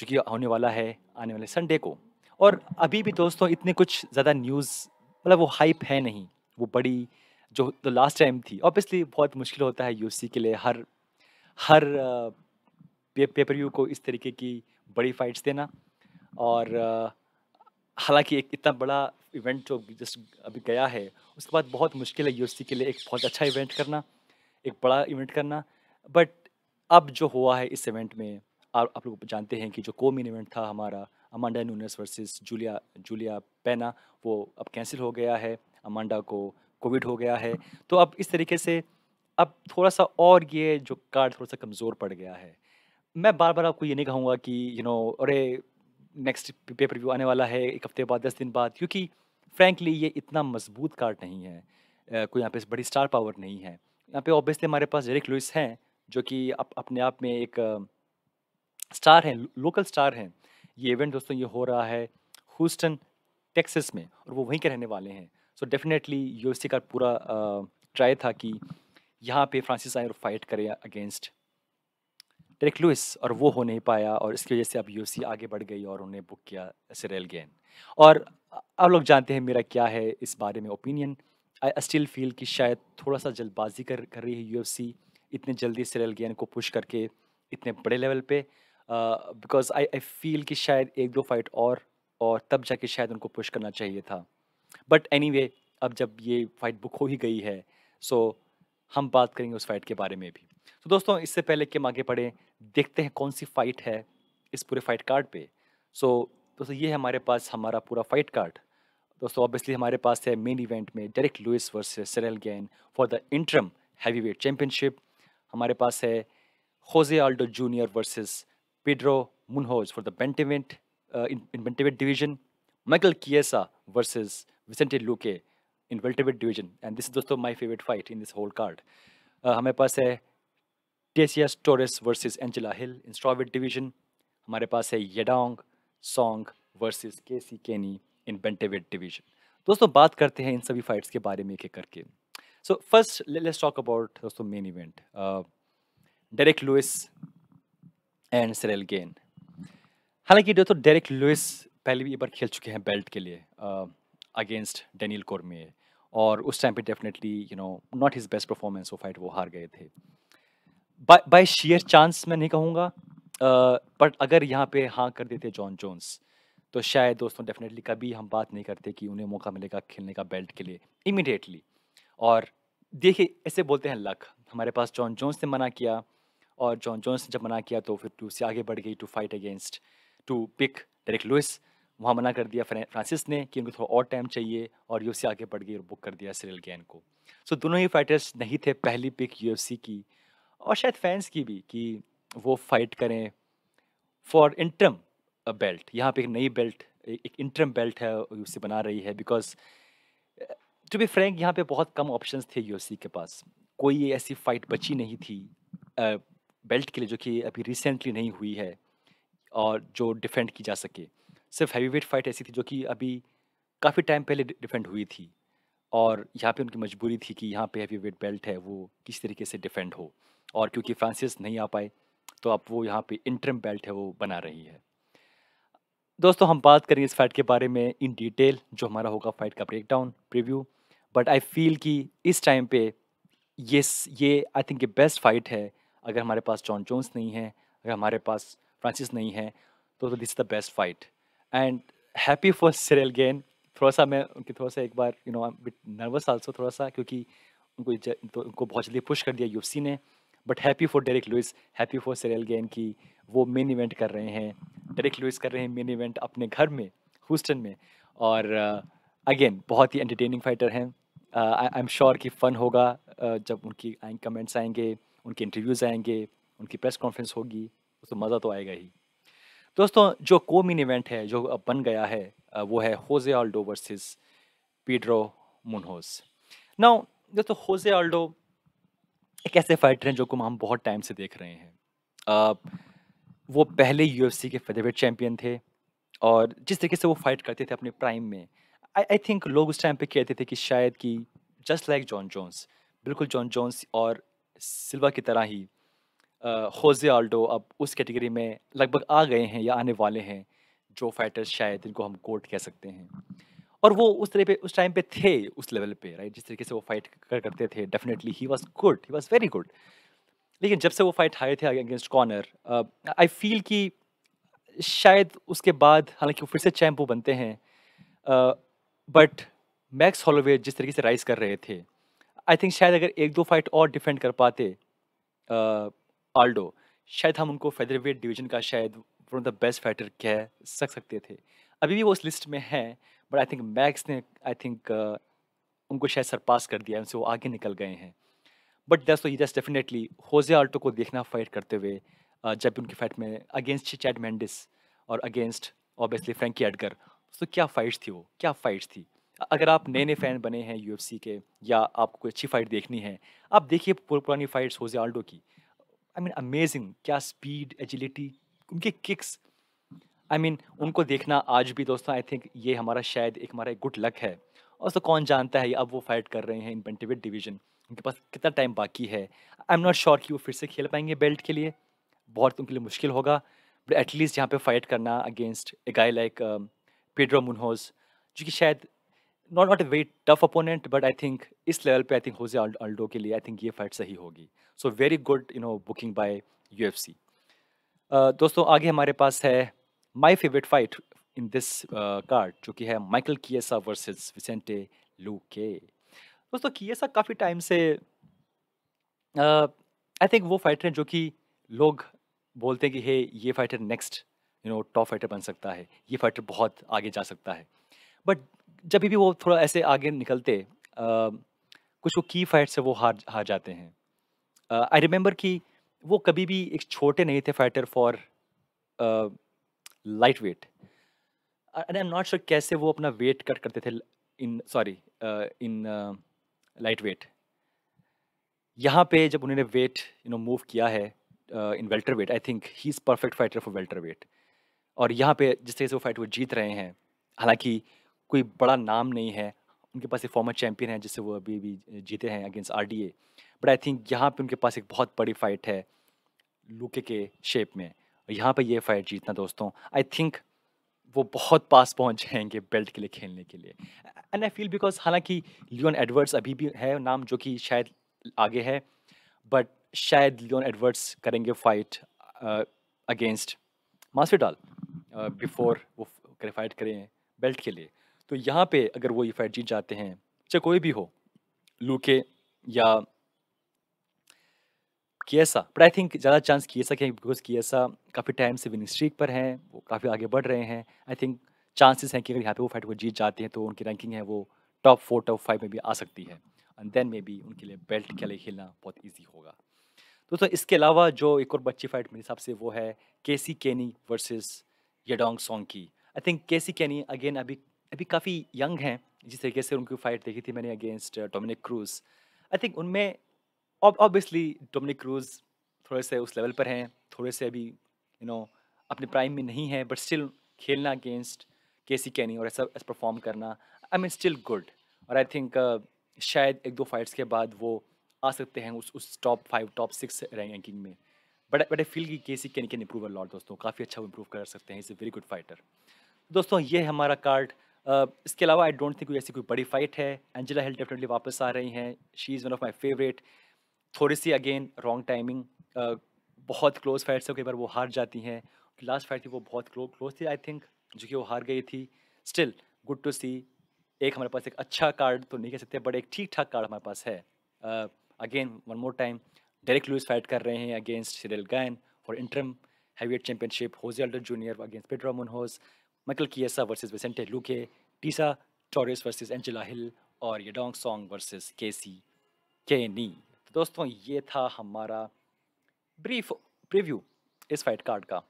जो कि होने वाला है आने वाले संडे को। और अभी भी दोस्तों इतने कुछ ज़्यादा न्यूज़ मतलब वो हाइप है नहीं, वो बड़ी जो लास्ट टाइम थी। ऑब्वियसली बहुत मुश्किल होता है यूएफसी के लिए हर हर पेपर व्यू को इस तरीके की बड़ी फाइट्स देना। और हालाँकि एक इतना बड़ा इवेंट जो जस्ट अभी गया है, उसके बाद बहुत मुश्किल है यूएफसी के लिए एक बहुत अच्छा इवेंट करना, एक बड़ा इवेंट करना। बट अब जो हुआ है इस इवेंट में, आप लोग जानते हैं कि जो को-मेन इवेंट था हमारा Amanda newness versus Julia Julia पेना, वो अब कैंसल हो गया है। अमांडा को कोविड हो गया है। तो अब इस तरीके से अब थोड़ा-सा और ये जो कार्ड थोड़ा-सा कमज़ोर पड़ गया है। मैं बार-बार आपको ये नहीं कहूँगा कि अरे नेक्स्ट पेपर व्यू आने वाला है 1 हफ्ते बाद, 10 दिन बाद, क्योंकि फ्रैंकली ये इतना मजबूत कार्ड नहीं है। कोई यहाँ पे बड़ी स्टार पावर नहीं है। यहाँ पे ऑब्वियसली हमारे पास डेरिक लुइस हैं, जो कि अपने आप में एक स्टार हैं, लोकल स्टार हैं। ये इवेंट दोस्तों ये हो रहा है ह्यूस्टन, टेक्सास में, और वो वहीं के रहने वाले हैं। सो डेफिनेटली यूएफसी का पूरा ट्राई था कि यहाँ पे फ्रांसिस आए और फाइट करें अगेंस्ट डेरेक लुइस, और वो हो नहीं पाया, और इसकी वजह से अब यूएफसी आगे बढ़ गई और उन्हें बुक किया सिरेल गेन। और आप लोग जानते हैं मेरा क्या है इस बारे में ओपिनियन। आई स्टिल फील कि शायद थोड़ा-सा जल्दबाज़ी कर रही है यूएफसी इतनी जल्दी सिरेल गेन को पुश करके इतने बड़े लेवल पे। बिकॉज़ आई आई फील कि शायद 1-2 फाइट और तब जाके शायद उनको पुश करना चाहिए था। बट एनीवे, अब जब ये फाइट बुक हो ही गई है, सो हम बात करेंगे उस फाइट के बारे में भी। तो दोस्तों इससे पहले कि हम आगे बढ़ें, देखते हैं कौन सी फाइट है इस पूरे फाइट कार्ड पे। सो दोस्तों ये है हमारे पास हमारा पूरा फाइट कार्ड। दोस्तों ऑब्वियसली हमारे पास है मेन इवेंट में Derrick Lewis versus Ciryl Gane for the interim heavyweight championship. हमारे पास है Jose Aldo junior versus Pedro Munhoz for the bantamweight in bantamweight division. Michael Chiesa versus Vicente Luque in welterweight division, and this is दोस्तों my favourite fight in this whole card. हमारे पास है Tecia Torres versus Angela Hill in strawweight division. हमारे पास है येडोंग song versus केसी केनी इन बेंटेवेट division. दोस्तों बात करते हैं इन सभी फाइट्स के बारे में एक-एक करके। So first let's talk about दोस्तों main event, Derrick Lewis and Ciryl Gane. हालांकि दोस्तों डेरेक लुइस पहले भी एक बार खेल चुके हैं बेल्ट के लिए अगेंस्ट डेनियल कॉर्मिए, और उस टाइम पे definitely not his best performance, वो फाइट वो हार गए थे। बाय शेयर चांस मैं नहीं कहूँगा, बट अगर यहाँ पे हाँ कर देते जॉन जोन्स, तो शायद दोस्तों डेफिनेटली कभी हम बात नहीं करते कि उन्हें मौका मिलेगा खेलने का बेल्ट के लिए इमीडिएटली। और देखिए ऐसे बोलते हैं लक, हमारे पास जॉन जोन्स ने मना किया, और जॉन जोन्स ने जब मना किया तो फिर टू से आगे बढ़ गई to fight against to pick Derrick Lewis. वहाँ मना कर दिया फ्रांसिस ने कि उनको थोड़ा और टाइम चाहिए, और यूएफसी आगे बढ़ गई और बुक कर दिया सिरिल गेन को। सो दोनों ही फाइटर्स नहीं थे पहली पिक यूएफसी की, और शायद फैंस की भी, कि वो फाइट करें फॉर इंटरम बेल्ट। यहाँ पे एक नई बेल्ट, एक इंटरम बेल्ट है यूएफसी बना रही है, बिकॉज टू बी फ्रैंक यहाँ पे बहुत कम ऑप्शंस थे यूएफसी के पास। कोई ऐसी फाइट बची नहीं थी बेल्ट के लिए जो कि अभी रिसेंटली नहीं हुई है और जो डिफेंड की जा सके। सिर्फ हैवीवेट फाइट ऐसी थी जो कि अभी काफ़ी टाइम पहले डिफेंड हुई थी, और यहाँ पे उनकी मजबूरी थी कि यहाँ पे हैवीवेट बेल्ट है वो किस तरीके से डिफेंड हो, और क्योंकि फ्रांसिस नहीं आ पाए तो अब वो यहाँ पे इंटरम बेल्ट है वो बना रही है। दोस्तों हम बात करेंगे इस फाइट के बारे में इन डिटेल, जो हमारा होगा फाइट का breakdown preview. But I feel कि इस टाइम पे ये आई थिंक ये बेस्ट फाइट है। अगर हमारे पास जॉन जोन्स नहीं है, अगर हमारे पास फ्रांसिस नहीं है, तो this is the best fight. And happy for Ciryl Gane. थोड़ा सा मैं उनकी थोड़ा सा एक बार I am bit nervous also थोड़ा सा, क्योंकि तो उनको बहुत जल्दी पुश कर दिया यूएफसी ने। But happy for Derrick Lewis, happy for Ciryl gain कि वो मेन इवेंट कर रहे हैं। डेरिक लुइस कर रहे हैं मेन इवेंट अपने घर में, ह्यूस्टन में। और अगेन बहुत ही एंटरटेनिंग फाइटर हैं। आई एम श्योर कि फन होगा जब उनकी कमेंट्स आएंगे, उनके इंटरव्यूज़ आएंगे, उनकी प्रेस कॉन्फ्रेंस होगी, तो मज़ा तो आएगा ही। दोस्तों जो को मेन इवेंट है जो अब बन गया है, वो है होजे आल्डो वर्सेस पीड्रो मुनहोज। नाउ दोस्तों होजे आल्डो एक ऐसे फाइटर हैं जो को हम बहुत टाइम से देख रहे हैं। अ, वो पहले यूएफसी के फेदरवेट चैंपियन थे, और जिस तरीके से वो फाइट करते थे अपने प्राइम में, आई आई थिंक लोग उस टाइम पे कहते थे कि शायद कि जस्ट लाइक जॉन जोन्स, बिल्कुल जॉन जोन्स और सिल्वा की तरह ही होज़े आल्डो अब उस कैटेगरी में लगभग आ गए हैं या आने वाले हैं, जो फाइटर्स शायद जिनको हम गोट कह सकते हैं। और वो उस तरह पे उस टाइम पे थे उस लेवल पे, राइट? जिस तरीके से वो फाइट करते थे, definitely he was good, he was very good. लेकिन जब से वो फाइट हारे थे अगेंस्ट कॉनर, आई फ़ील कि शायद उसके बाद हालाँकि वो फिर से चैंप वो बनते हैं, बट मैक्स हॉलोवे जिस तरीके से राइज़ कर रहे थे, आई थिंक शायद अगर 1-2 फाइट और डिफेंड कर पाते आल्डो, शायद हम उनको फेदरवेट डिवीज़न का शायद one of the best fighter कह सकते थे। अभी भी वो उस लिस्ट में हैं, बट आई थिंक मैक्स ने आई थिंक उनको शायद सरपास कर दिया है, उनसे वो आगे निकल गए हैं। But that's why that's definitely Jose Aldo को देखना फाइट करते हुए, जब भी उनकी फाइट में अगेंस्ट चैड मेंडिस और अगेंस्ट ऑब्वियसली फ्रैंकी एडगर, तो क्या फाइट्स थी वो, क्या फाइट्स थी। अगर आप नए-नए फैन बने हैं यूएफसी के या आपको कोई अच्छी फाइट देखनी है, आप देखिए पुरानी फाइट्स होज़े आल्डो की। आई मीन अमेजिंग, क्या स्पीड, एजिलिटी, उनके किक्स। आई मीन उनको देखना आज भी दोस्तों, आई थिंक ये हमारा शायद एक हमारा एक गुड लक है। और तो कौन जानता है अब वो फाइट कर रहे हैं इन बेंटरवेट डिवीजन, उनके पास कितना टाइम बाकी है। आई एम नॉट श्योर कि वो फिर से खेल पाएंगे बेल्ट के लिए, बहुत उनके लिए मुश्किल होगा। बट एटलीस्ट यहाँ पे फाइट करना अगेंस्ट ए गाय लाइक पेड्रो मुनहोज, जो कि शायद not not a very tough opponent, but I think इस लेवल पे आई थिंक होजे अल्डो के लिए आई थिंक ये फाइट सही होगी। So very good booking by UFC. दोस्तों आगे हमारे पास है my favourite fight in this card, जो कि है माइकल किएसा वर्सेस विसेंटे लुके। दोस्तों किएसा काफ़ी टाइम से आई थिंक वो फाइटर हैं जो कि लोग बोलते हैं कि हे ये फाइटर नेक्स्ट टॉप फाइटर बन सकता है, ये फाइटर बहुत आगे जा सकता है। बट जब भी वो थोड़ा ऐसे आगे निकलते, कुछ वो की फाइट से वो हार हार जाते हैं। आई रिमेंबर कि वो कभी भी एक छोटे नहीं थे fighter for lightweight. And I am not sure कैसे वो अपना वेट कट करते थे in sorry in lightweight. यहाँ पे जब उन्होंने वेट मूव किया है in welterweight, I think he is perfect fighter for welterweight. और यहाँ पे जिस तरह से वो फाइट वो जीत रहे हैं, हालांकि कोई बड़ा नाम नहीं है, उनके पास एक फॉर्मर चैंपियन है जिससे वो अभी भी जीते हैं against RDA. But I think यहाँ पे उनके पास एक बहुत बड़ी फाइट है लूके के शेप में, और यहाँ पे ये फाइट जीतना दोस्तों, आई थिंक वो बहुत पास पहुंच जाएंगे बेल्ट के लिए खेलने के लिए। एंड आई फील बिकॉज हालांकि लियोन एडवर्ड्स अभी भी है नाम जो कि शायद आगे है, बट शायद लियोन एडवर्ड्स करेंगे फाइट अगेंस्ट मास्विडाल बिफोर वो क्वालिफाइड करें बेल्ट के लिए। तो यहाँ पे अगर वो ये फाइट जीत जाते हैं, चाहे कोई भी हो, लूके या किएसा, बट आई थिंक ज़्यादा चांस किएसा के, बिकॉज किएसा काफ़ी टाइम से विनिंग स्ट्रीक पर हैं, वो काफ़ी आगे बढ़ रहे हैं। आई थिंक चांसेस हैं कि अगर यहाँ पे वो फाइट वो जीत जाते हैं तो उनकी रैंकिंग है वो टॉप 4 टॉप 5 में भी आ सकती है, एंड देन मे बी उनके लिए बेल्ट के लिए खेलना बहुत ईजी होगा। दोस्तों इसके अलावा जो एक और बच्ची फाइट मेरे हिसाब से वो है केसी केनी वर्सेस येडोंग सॉन्ग की। आई थिंक केसी केनी अगेन अभी अभी काफ़ी यंग हैं, जिस तरीके से उनकी फाइट देखी थी मैंने against Dominic cruise. I think उनमें ऑब्वियसली डोमिनिक क्रूज थोड़े से उस लेवल पर हैं, थोड़े से अभी अपने प्राइम में नहीं है, बट स्टिल खेलना अगेंस्ट केसी कैनी और ऐसा ऐसा परफॉर्म करना, आई मीन स्टिल गुड। और आई थिंक शायद एक दो फाइट्स के बाद वो आ सकते हैं उस टॉप 5 टॉप 6 रैंकिंग में। बट आई फील कि केसी कैनी कैन इम्प्रूव अ लॉट दोस्तों, काफ़ी अच्छा वो इम्प्रूव कर सकते हैं, is a very good fighter. दोस्तों ये है हमारा कार्ड। इसके अलावा आई डोंट थिंक कोई ऐसी कोई बड़ी फाइट है। एंजेला हिल डेफिनेटली वापस आ रही हैं, she is one of my favourite. थोड़ी सी अगेन रॉन्ग टाइमिंग, बहुत क्लोज फाइट से कई बार वो हार जाती हैं। लास्ट फाइट थी वो बहुत क्लोज थी आई थिंक, जो कि वो हार गई थी। स्टिल गुड टू सी, एक हमारे पास एक अच्छा कार्ड तो नहीं कह सकते, बट एक ठीक ठाक कार्ड हमारे पास है। Again one more time Derrick Lewis fight कर रहे हैं against Ciryl Gane for interim heavyweight championship. Jose Aldo junior against Pedro Munhoz, Michael Chiesa versus Vicente Luque, Tecia Torres versus Angela Hill, और Yadong song versus केसी केनी। तो दोस्तों ये था हमारा ब्रीफ प्रीव्यू इस फाइट कार्ड का।